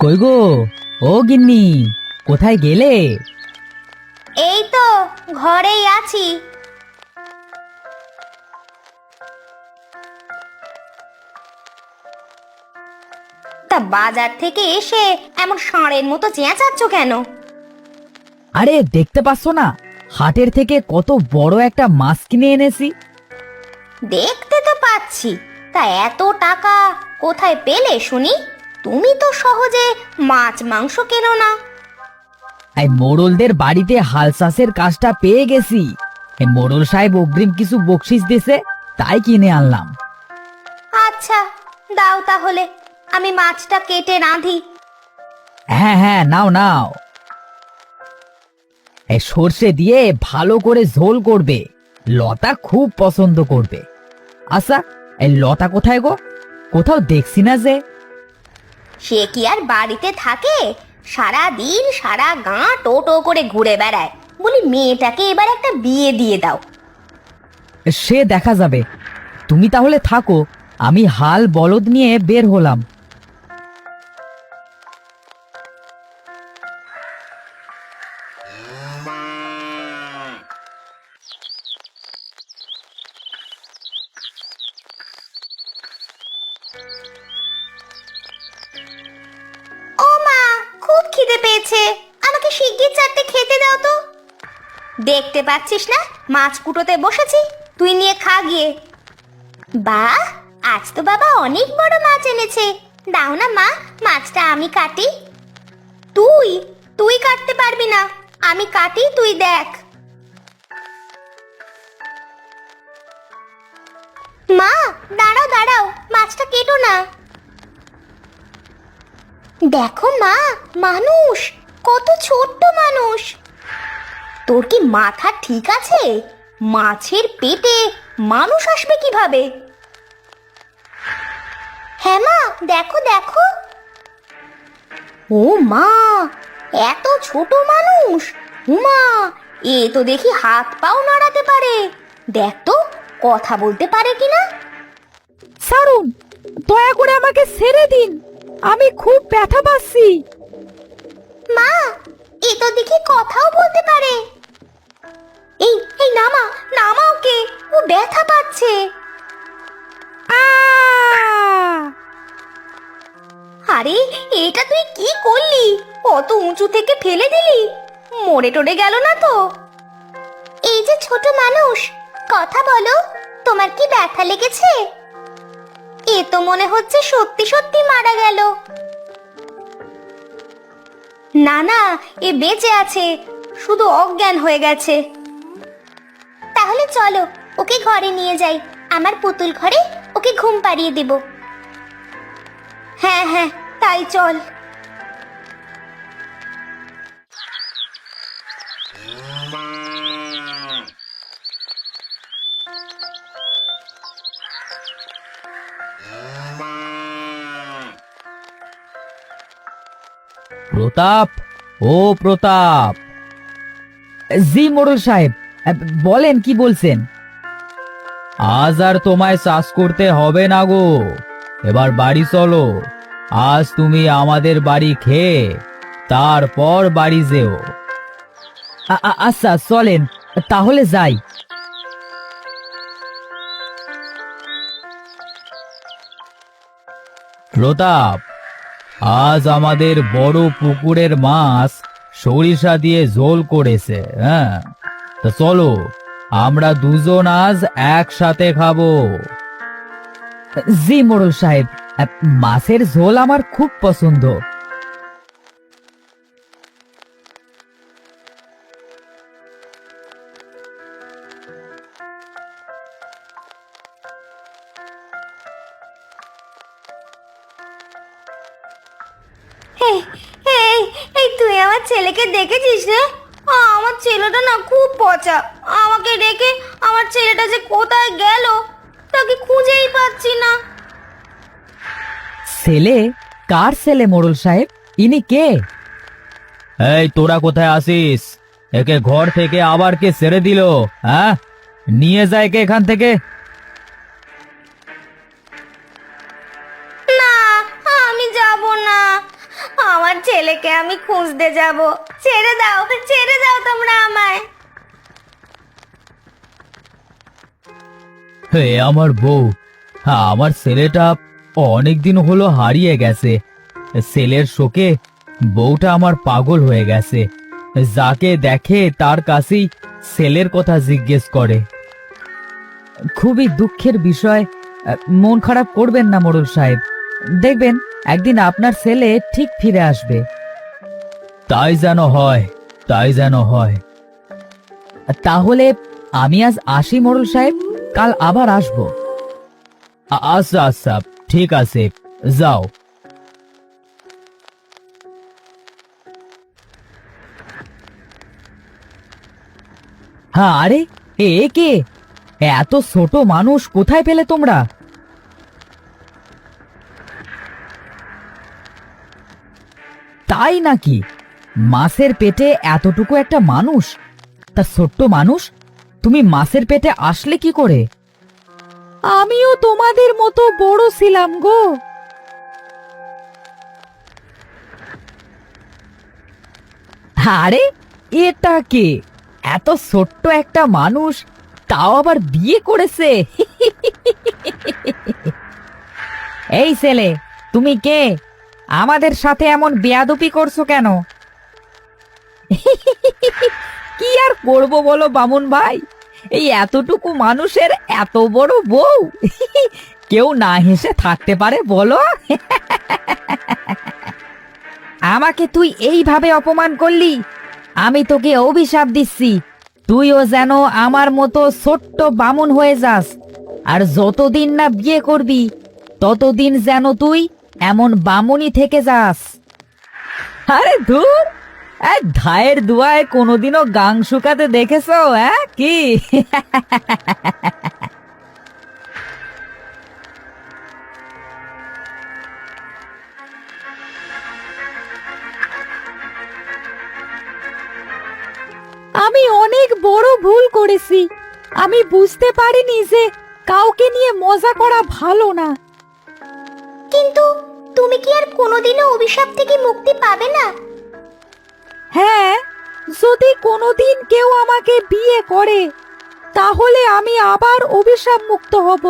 কই গো, ও গিন্নি, কোথায় গেলে? এই তো ঘরেই আছি। তা বাজার থেকে এসে এমন ষাঁড়ের মতো চেঁচাচ্ছ কেন? আরে দেখতে পাচ্ছ না, হাটের থেকে কত বড় একটা মাছ কিনে এনেছি। দেখতে তো পাচ্ছি, তা এত টাকা কোথায় পেলে শুনি? তুমি তো সহজে মাছ মাংস কেনো না। এই মোড়লদের বাড়িতে হাল চাষের কাজটা পেয়ে গেছি। এই মোড়ল সাহেব অগ্রিম কিছু বকশিস দিছে, তাই কিনে আনলাম। আচ্ছা, দাও তাহলে, আমি মাছটা কেটে রাঁধি। হ্যাঁ হ্যাঁ, নাও নাও। এই সর্ষে দিয়ে ভালো করে ঝোল করবে, লতা খুব পছন্দ করবে। আচ্ছা, এই লতা কোথায় গো? কোথাও দেখছি না যে। সে কি আর বাড়িতে থাকে? সারা দিন সারা গাঁ টোটো করে ঘুরে বেড়ায়। বলি মেয়েটাকে এবার একটা বিয়ে দিয়ে দাও। সে দেখা যাবে, তুমি তাহলে থাকো, আমি হাল বলদ নিয়ে বের হলাম। ও মা, খুব খিদে পেয়েছে, আমাকে শিগগির চারটে খেতে দাও তো। দেখতে পাচ্ছিস না মাছ কুটোতে বসেছি, তুই নিয়ে খা গিয়ে। বাহ, আজ তো বাবা অনেক বড় মাছ এনেছে। দাও না মা, মাছটা আমি কাটি। তুই তুই কাটতে পারবি না, আমি কাটি, তুই দেখ। মা, দাঁড়াও দাঁড়াও, মাছটা কেটো না। দেখো মা, মানুষ, কত ছোট্ট মানুষ। তোর কি মাথা ঠিক আছে? মাছের পেটে মানুষ আসবে কিভাবে? হ্যাঁ মা, দেখো দেখো। ও মা, এত ছোট মানুষ! উমা, এ তো দেখি হাত পাও নাড়াতে পারে। দেখ তো, কথা বলতে পারে কিনা। ছাড়ুন, দয়া করে আমাকে ছেড়ে দিন, আমি খুব ব্যথা পাচ্ছি। মা, এ তো দেখি কথাও বলতে পারে। এই এই নামা, নামা ওকে, ও ব্যথা পাচ্ছে। আরে, এটা তুই কি করলি? কত উঁচু থেকে ফেলে দিলি, মরে টরে গেল না তো? এই যে ছোট মানুষ, কথা বলো, তোমার কি ব্যথা লেগেছে? এ তো মনে হচ্ছে সত্যি সত্যি মারা গেল। না না, এ বেঁচে আছে, শুধু অজ্ঞান হয়ে গেছে। তাহলে চলো, ওকে ঘরে নিয়ে যাই, আমার পুতুল ঘরে ওকে ঘুম পাড়িয়ে দেব। হ্যাঁ হ্যাঁ, তাই চল। প্রতাপ, ও প্রতাপ। জি মোড়ল সাহেব, বলেন কি বলছেন? আজ আর তোমায় চাষ করতে হবে না গো, এবার বাড়ি চলো। আজ তুমি আমাদের বাড়ি খেয়ে তারপর বাড়ি যেও। আচ্ছা চলেন, তাহলে যাই। প্রতাপ, আজ আমাদের বড় পুকুরের মাছ সরিষা দিয়ে ঝোল করেছে। হ্যাঁ, তা চলো, আমরা দুজন আজ একসাথে খাবো। জি মোড়ল সাহেব, মাছের ঝোল আমার খুব পছন্দ। এই এই এই, তুই আমার ছেলেকে দেখেছিস রে? আমার ছেলেটা না খুব পচা। আমাকে রেখে আমার ছেলেটা যে কোথায় গেল, তাকে খুঁজেই পাচ্ছি না। ছেলে? কার ছেলে মোড়ল সাহেব? ইনি কে? এই তোরা কোথায় আসিস? একে ঘর থেকে আবার কে ছেড়ে দিল? হ্যাঁ, নিয়ে যায় কে এখান থেকে? না, আমি ছেলেকে আমি খুঁজতে যাব। ছেড়ে দাও তোমরা আমায়। হে আমার বউ, হ্যাঁ আমার ছেলেটা অনেক দিন হলো হারিয়ে গেছে। ছেলের শোকে বউটা আমার পাগল হয়ে গেছে। যাকে দেখে তার কাছেই ছেলের কথা জিজ্ঞেস করে। খুবই দুঃখের বিষয়। মন খারাপ করবেন না মোড়ল সাহেব, দেখবেন একদিন আপনার ছেলে ঠিক ফিরে আসবে। তাই যেন হয়, তাই যেন হয়। তাহলে আমি আজ আসি মোড়ল সাহেব, কাল আবার আসবো। আচ্ছা আচ্ছা, ঠিক আছে, যাও। হ্যাঁ, আরে এ কে? এত ছোট মানুষ কোথায় পেলে তোমরা? তাই নাকি? মাছের পেটে এতটুকু একটা মানুষ? তা ছোট্ট মানুষ, তুমি মাছের পেটে আসলে কি করে? আমিও তোমাদের মতো বড় ছিলাম গো। আরে এটা কে? এত ছোট্ট একটা মানুষ, তাও আবার বিয়ে করেছে। এই ছেলে, তুমি কে? আমাদের সাথে এমন বেয়াদবি করছো কেন? কি আর করব বলো বামুন ভাই, এই এতটুকু মানুষের এত বড় বউ, কেউ না হেসে থাকতে পারে বলো? আমাকে তুই এইভাবে অপমান করলি, আমি তোকে অভিশাপ দিচ্ছি, তুইও যেন আমার মতো ছোট্ট বামুন হয়ে যাস। আর যতদিন না বিয়ে করবি ততদিন যেন তুই এমন বামুনই থেকে যাস। আরে ধুর, ধায়ের দুয়ায় কোনোদিনও গাং শুকাতে দেখেছো? কি? আমি অনেক বড় ভুল করেছি। আমি বুঝতে পারিনি যে কাউকে নিয়ে মজা করা ভালো না। কিন্তু তুমি কি আর কোনোদিনও অভিশাপ থেকে মুক্তি পাবে না? হ্যাঁ, যদি কোনোদিন কেউ আমাকে বিয়ে করে তাহলে আমি আবার অভিশাপ মুক্ত হব।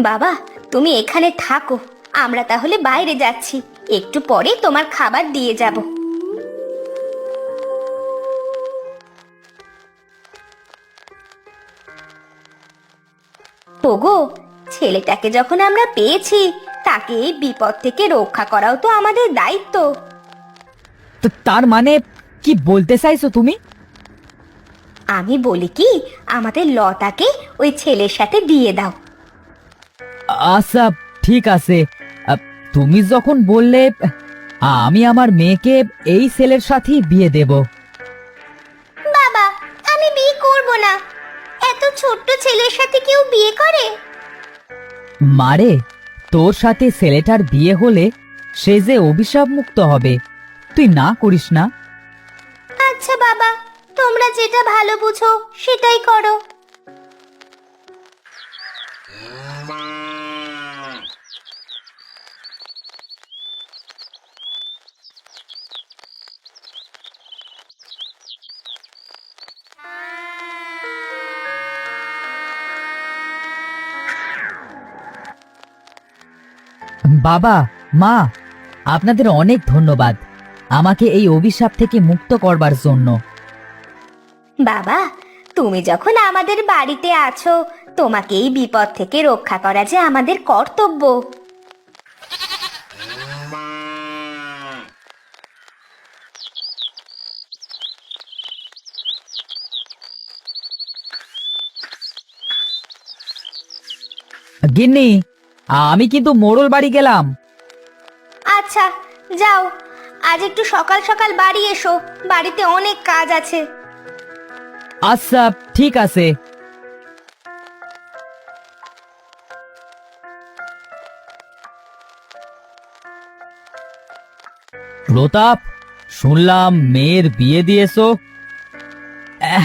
বাবা, তুমি এখানে থাকো, আমরা তাহলে বাইরে যাচ্ছি, একটু পরে তোমার খাবার দিয়ে যাব। ওগো, ছেলেটাকে যখন আমরা পেয়েছি, তাকে এই বিপদ থেকে রক্ষা করাও তো আমাদের দায়িত্ব। তো তার মানে কি বলতে চাইছো তুমি? আমি বলি কি, আমাদের লতাকে ওই ছেলের সাথে দিয়ে দাও। আচ্ছা ঠিক আছে, তুমি যখন বললে, আমি আমার মেয়েকে এই ছেলের সাথেই বিয়ে দেব। বাবা, আমি বিয়ে করব না। এত ছোট্ট ছেলের সাথে কেউ বিয়ে করে? মারে, তোর সাথে ছেলেটার বিয়ে হলে সে যে অভিশাপ মুক্ত হবে, তুই না করিস না। আচ্ছা বাবা, তোমরা যেটা ভালো বুঝো সেটাই করো। বাবা, মা, আপনাদের অনেক ধন্যবাদ আমাকে এই অভিশাপ থেকে মুক্ত করবার জন্য। বাবা, তুমি যখন আমাদের বাড়িতে আছো, তোমাকে এই বিপদ থেকে রক্ষা করা যে আমাদের কর্তব্য। গিন্নি, আমি কিন্তু মোড়ল বাড়ি গেলাম। আচ্ছা, যাও, আজ একটু সকাল সকাল বাড়ি এসো, বাড়িতে অনেক কাজ আছে। আচ্ছা ঠিক আছে। প্রতাপ, শুনলাম মেয়ের বিয়ে দিয়েছো?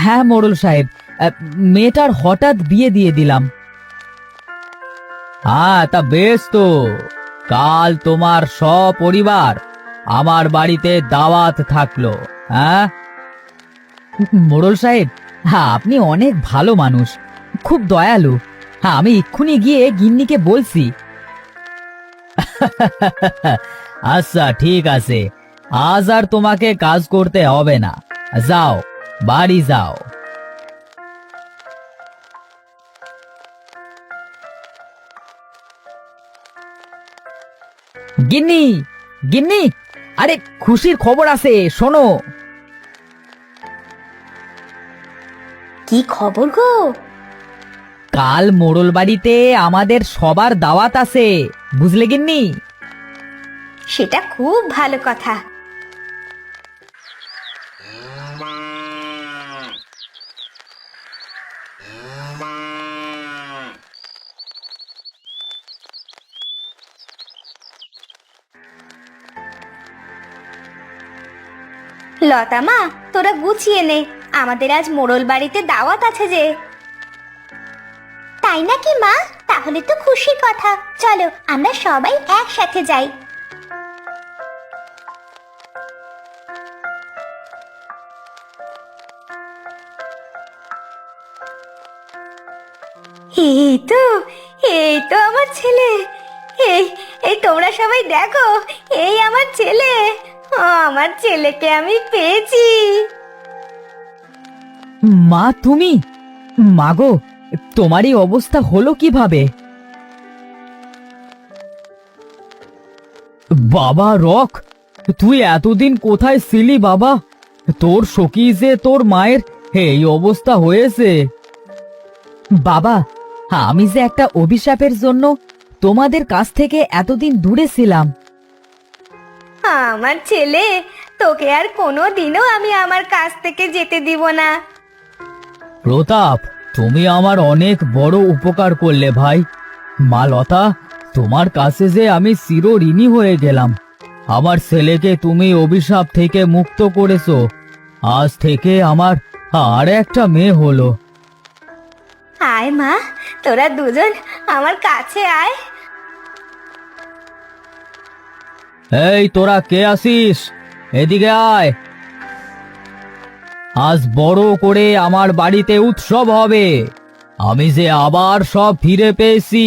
হ্যাঁ মোড়ল সাহেব, মেয়েটার হঠাৎ বিয়ে দিয়ে দিলাম। হ্যাঁ তা বেশ তো, কাল তোমার সপরিবার আমার বাড়িতে দাওয়াত থাকলো। হ্যাঁ মোড়ল সাহেব, হ্যাঁ আপনি অনেক ভালো মানুষ, খুব দয়ালু। হ্যাঁ আমি এক্ষুনি গিয়ে গিন্নিকে বলছি। আচ্ছা ঠিক আছে, আজ আর তোমাকে কাজ করতে হবে না, যাও বাড়ি যাও। গিন্নি, গিন্নি, আরে খুশির খবর আছে, শোনো। কি খবর গো? কাল মোড়ল বাড়িতে আমাদের সবার দাওয়াত আছে, বুঝলে গিন্নি? সেটা খুব ভালো কথা। লতা মা, তোরা গুছিয়ে নে, আমাদের আজ মোড়ল বাড়িতে দাওয়াত আছে যে। তাই নাকি মা? তাহলে তো খুশির কথা, চলো আমরা সবাই একসাথে যাই। এই তো, এই তো আমার ছেলে। এই এই তোমরা সবাই দেখো, এই আমার ছেলে। আমার ছেলেকে আমি পেয়েছি। মা তুমি? মাগো, তোমার এই অবস্থা হলো কিভাবে? বাবা রক, তুই এতদিন কোথায় ছিলি বাবা? তোর সখী যে তোর মায়ের এই অবস্থা হয়েছে। বাবা, আমি যে একটা অভিশাপের জন্য তোমাদের কাছ থেকে এতদিন দূরে ছিলাম। আমার ছেলে, তোকে আর কোনো দিনও আমি আমার কাছ থেকে যেতে দিব না। প্রতাপ, তুমি আমার অনেক বড় উপকার করলে ভাই। মা লতা, তোমার কাছে যে আমি চিরঋণী হয়ে গেলাম। আমার ছেলেকে তুমি অভিশাপ থেকে মুক্ত করেছো, আজ থেকে আমার আর একটা মেয়ে হলো। আয় মা, তোরা দুজন আমার কাছে আয়। এই তোরা কে আসিস? এদিকে আয়। আজ বড় করে আমার বাড়িতে উৎসব হবে, আমি যে আবার সব ফিরে পেয়েছি।